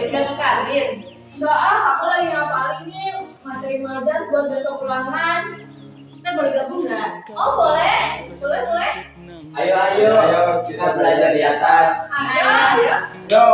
Udah ngekarin? Enggak aku lagi ngapalin nih materi majas buat besok ulangan. Kita boleh gabung nggak? Oh boleh, boleh. Ayo, kita belajar di atas. Ayo. Yo.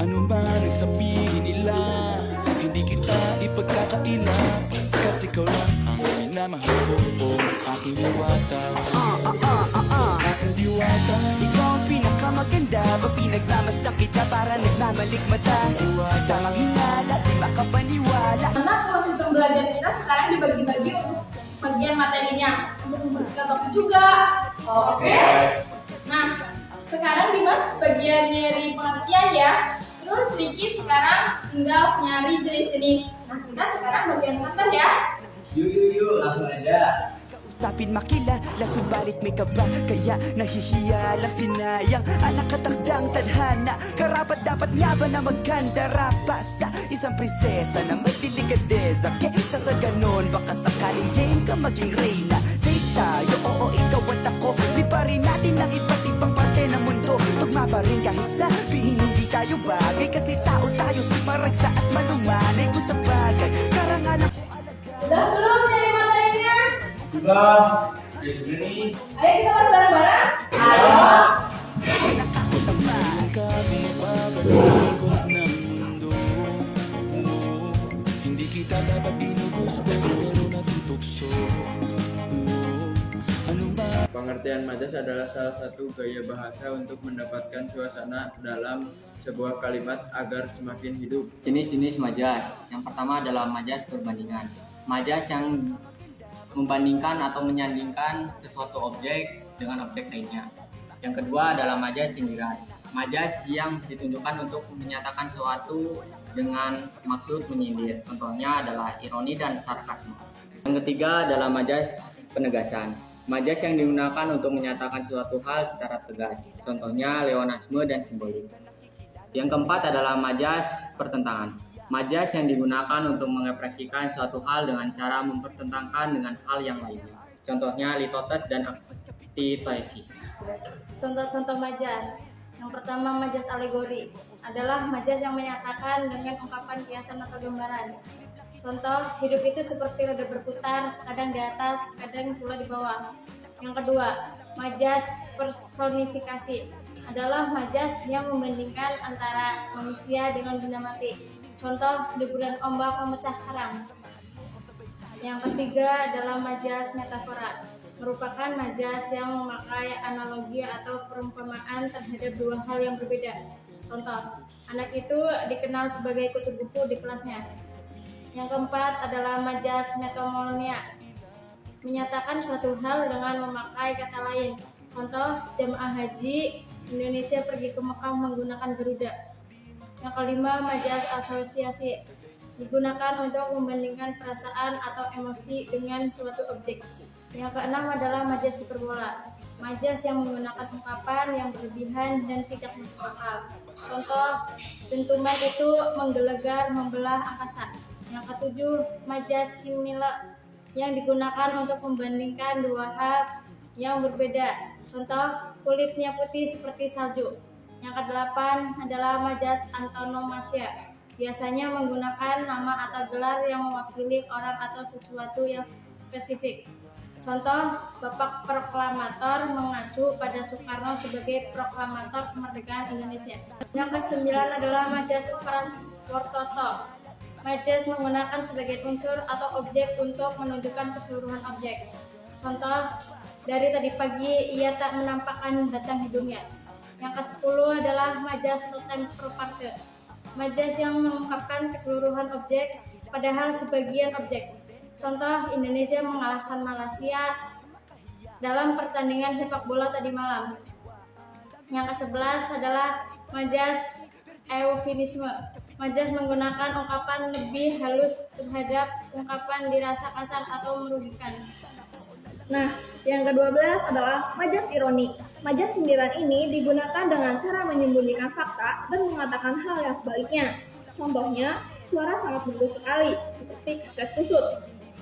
Ano man ang sabihin nila, hindi kita ipagkakaila, pagkat ikaw lang ang minamahal ko, aking diwata. Aking diwata. Ikaw ang pinakamaganda, pag pinagmamasdan kita para nagmamalikmata. Tamang hinala, di makapaniwala. Nah, proses untuk belajar kita sekarang dibagi-bagi untuk bagian materinya untuk membersihkan topik juga. Oke. Nah, sekarang Dimas bagian nyari pengertian ya. Terus Ricky sekarang tinggal nyari jenis-jenis. Nah, kita sekarang bagian kata ya. Yuk, langsung aja. Usapin makilala, subalit may kaba, kaya nahihiya lang sinayang anak katakdang tadhana. Karapat dapat nga ba na maganda rapa sa isang prinsesa na may delikadeza? Kesa sa ganon, baka sakaling game ka maging reyna. Date tayo, oo ikaw at ako, liparin natin ang iba't ibang parte ng mundo. Tugma pa rin kahit sabihin hindi tayo bagay, kasi tao tayo sumaragsa at malumanay kung sa bagay. Karangalan ko Udah belum nyari materinya? Sudah. Ini. Ayo kita bahas bareng-bareng. kami mapapalungkot ng mundo. Hindi kita dapat ginugusto pero natutukso. Ano ba? Pengertian majas adalah salah satu gaya bahasa untuk mendapatkan suasana dalam sebuah kalimat agar semakin hidup. Jenis-jenis majas. Yang pertama adalah majas perbandingan. Majas yang membandingkan atau menyandingkan sesuatu objek dengan objek lainnya. Yang kedua adalah majas sindiran. Majas yang ditunjukkan untuk menyatakan sesuatu dengan maksud menyindir. Contohnya adalah ironi dan sarkasme. Yang ketiga adalah majas penegasan. Majas yang digunakan untuk menyatakan suatu hal secara tegas. Contohnya leonasme dan simbolik. Yang keempat adalah majas pertentangan. Majas yang digunakan untuk mengekspresikan suatu hal dengan cara mempertentangkan dengan hal yang lainnya. Contohnya litotes dan antitesis. Contoh-contoh majas. Yang pertama majas alegori adalah majas yang menyatakan dengan ungkapan kiasan atau gambaran. Contoh, hidup itu seperti roda berputar, kadang di atas, kadang pula di bawah. Yang kedua, majas personifikasi adalah majas yang membandingkan antara manusia dengan benda mati. Contoh, deburan ombak memecah karang. Yang ketiga adalah majas metafora, merupakan majas yang memakai analogi atau perumpamaan terhadap dua hal yang berbeda. Contoh, anak itu dikenal sebagai kutu buku di kelasnya. Yang keempat adalah majas metomonia, menyatakan suatu hal dengan memakai kata lain. Contoh, jemaah haji Indonesia pergi ke Mekah menggunakan Garuda. Yang kelima, majas asosiasi, digunakan untuk membandingkan perasaan atau emosi dengan suatu objek. Yang keenam adalah majas hiperbola, majas yang menggunakan ungkapan yang berlebihan dan tidak masuk akal. Contoh, dentuman itu menggelegar membelah angkasa. Yang ketujuh, majas simila, yang digunakan untuk membandingkan dua hal yang berbeda. Contoh, kulitnya putih seperti salju. Yang kedelapan adalah majas antonomasia, biasanya menggunakan nama atau gelar yang mewakili orang atau sesuatu yang spesifik. Contoh, Bapak Proklamator mengacu pada Soekarno sebagai proklamator kemerdekaan Indonesia. Yang kesembilan adalah majas prasportoto, majas menggunakan sebagai unsur atau objek untuk menunjukkan keseluruhan objek. Contoh, dari tadi pagi ia tak menampakkan batang hidungnya. Yang ke-10 adalah majas totem proparte, majas yang mengungkapkan keseluruhan objek padahal sebagian objek. Contoh, Indonesia mengalahkan Malaysia dalam pertandingan sepak bola tadi malam. Yang ke-11 adalah majas eufemisme, majas menggunakan ungkapan lebih halus terhadap ungkapan dirasa kasar atau merugikan. Nah, yang ke-12 adalah majas ironi. Majas sindiran ini digunakan dengan cara menyembunyikan fakta dan mengatakan hal yang sebaliknya. Contohnya, suara sangat bagus sekali, seperti kaset kusut.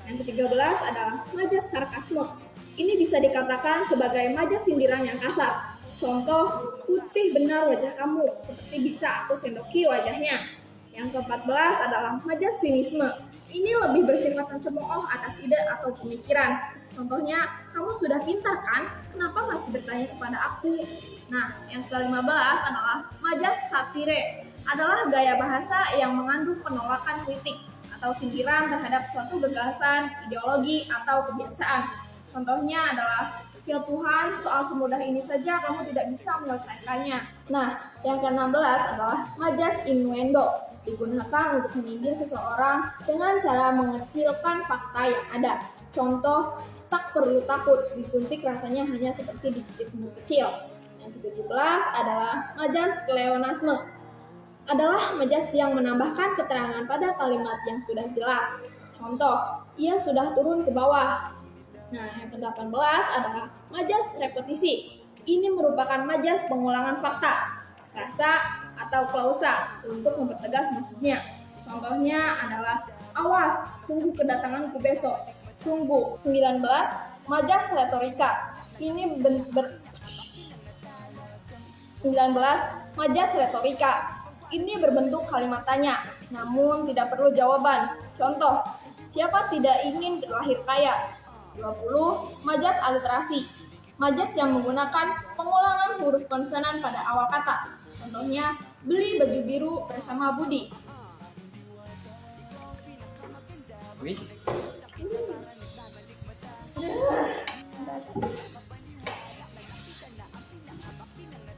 Yang ke-13 adalah majas sarkasme. Ini bisa dikatakan sebagai majas sindiran yang kasar. Contoh, putih benar wajah kamu, seperti bisa aku sendoki wajahnya. Yang ke-14 adalah majas sinisme. Ini lebih bersifat mencemooh atas ide atau pemikiran. Contohnya, kamu sudah pintar kan? Kenapa masih bertanya kepada aku? Nah, yang ke-15 adalah majas satire. Adalah gaya bahasa yang mengandung penolakan kritik atau sindiran terhadap suatu gagasan, ideologi, atau kebiasaan. Contohnya adalah, ya Tuhan, soal semudah ini saja kamu tidak bisa menyelesaikannya. Nah, yang ke-16 adalah majas innuendo. Digunakan untuk menyindir seseorang dengan cara mengecilkan fakta yang ada. Contoh, tak perlu takut, disuntik rasanya hanya seperti digigit semut kecil. Yang ke-17 adalah majas pleonasme. Adalah majas yang menambahkan keterangan pada kalimat yang sudah jelas. Contoh, ia sudah turun ke bawah. Nah, yang ke-18 adalah majas repetisi. Ini merupakan majas pengulangan fakta, frasa, atau klausa untuk mempertegas maksudnya. Contohnya adalah, awas, tunggu kedatanganku besok. Tunggu. 19. Majas retorika. 19. Majas retorika. Ini berbentuk kalimat tanya, namun tidak perlu jawaban. Contoh, siapa tidak ingin terlahir kaya? 20. Majas aliterasi. Majas yang menggunakan pengulangan huruf konsonan pada awal kata. Contohnya, beli baju biru bersama Budi. Wih,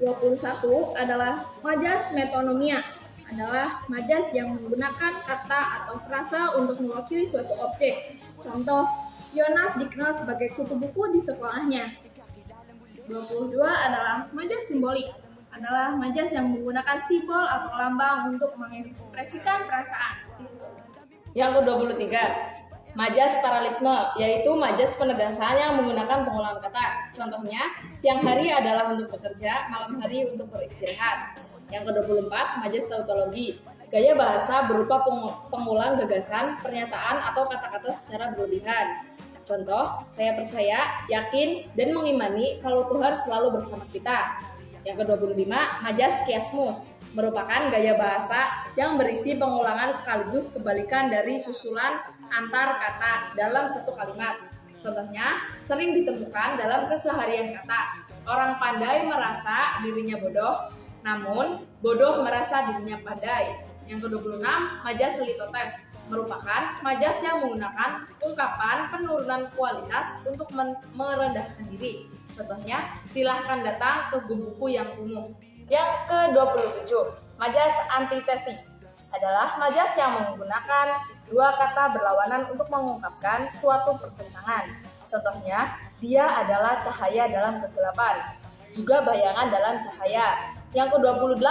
21 adalah majas metonomia. Adalah majas yang menggunakan kata atau frasa untuk mewakili suatu objek. Contoh, Yonas dikenal sebagai kutu buku di sekolahnya. 22 adalah majas simbolik. Adalah majas yang menggunakan simbol atau lambang untuk mengekspresikan perasaan. Yang ke-23, majas paralisme, yaitu majas penegasan yang menggunakan pengulangan kata. Contohnya, siang hari adalah untuk bekerja, malam hari untuk beristirahat. Yang ke-24, majas tautologi, gaya bahasa berupa pengulang gagasan, pernyataan, atau kata-kata secara berlebihan. Contoh, saya percaya, yakin, dan mengimani kalau Tuhan selalu bersama kita. Yang ke-25, majas kiasmus, merupakan gaya bahasa yang berisi pengulangan sekaligus kebalikan dari susulan antar kata dalam satu kalimat. Contohnya, sering ditemukan dalam keseharian kata. Orang pandai merasa dirinya bodoh, namun bodoh merasa dirinya pandai. Yang ke-26, majas litotes, merupakan majas yang menggunakan ungkapan penurunan kualitas untuk merendahkan diri. Contohnya, silahkan datang ke buku yang kumuh. Yang ke-27, majas antitesis, adalah majas yang menggunakan dua kata berlawanan untuk mengungkapkan suatu pertentangan. Contohnya, dia adalah cahaya dalam kegelapan, juga bayangan dalam cahaya. Yang ke-28,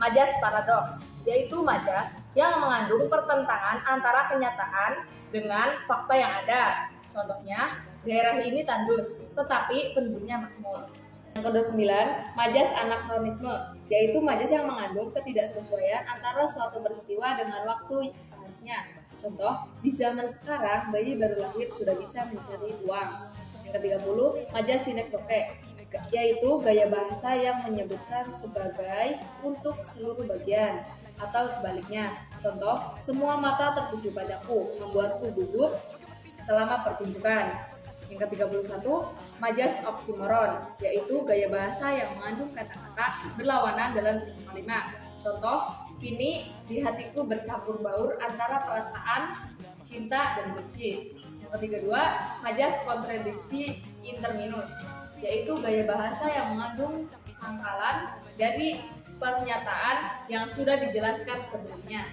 majas paradoks, yaitu majas yang mengandung pertentangan antara kenyataan dengan fakta yang ada. Contohnya, daerah ini tandus, tetapi penduduknya makmur. Yang ke-29, majas anakronisme, yaitu majas yang mengandung ketidaksesuaian antara suatu peristiwa dengan waktu seharusnya. Contoh, di zaman sekarang bayi baru lahir sudah bisa mencari uang. Yang ke-30, majas sinekdoche, yaitu gaya bahasa yang menyebutkan sebagai untuk seluruh bagian atau sebaliknya. Contoh, semua mata tertuju padaku, membuatku gugup selama pertunjukan. Yang ke-31, majas oksimoron, yaitu gaya bahasa yang mengandung kata-kata berlawanan dalam satu kalimat. Contoh, kini di hatiku bercampur baur antara perasaan cinta dan benci. Yang ke-32, majas kontradiksi interminus, yaitu gaya bahasa yang mengandung sangkalan dari pernyataan yang sudah dijelaskan sebelumnya.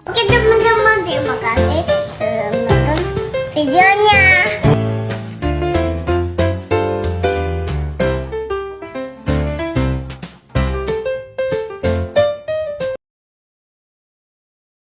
Oke teman-teman, terima kasih sudah menonton videonya.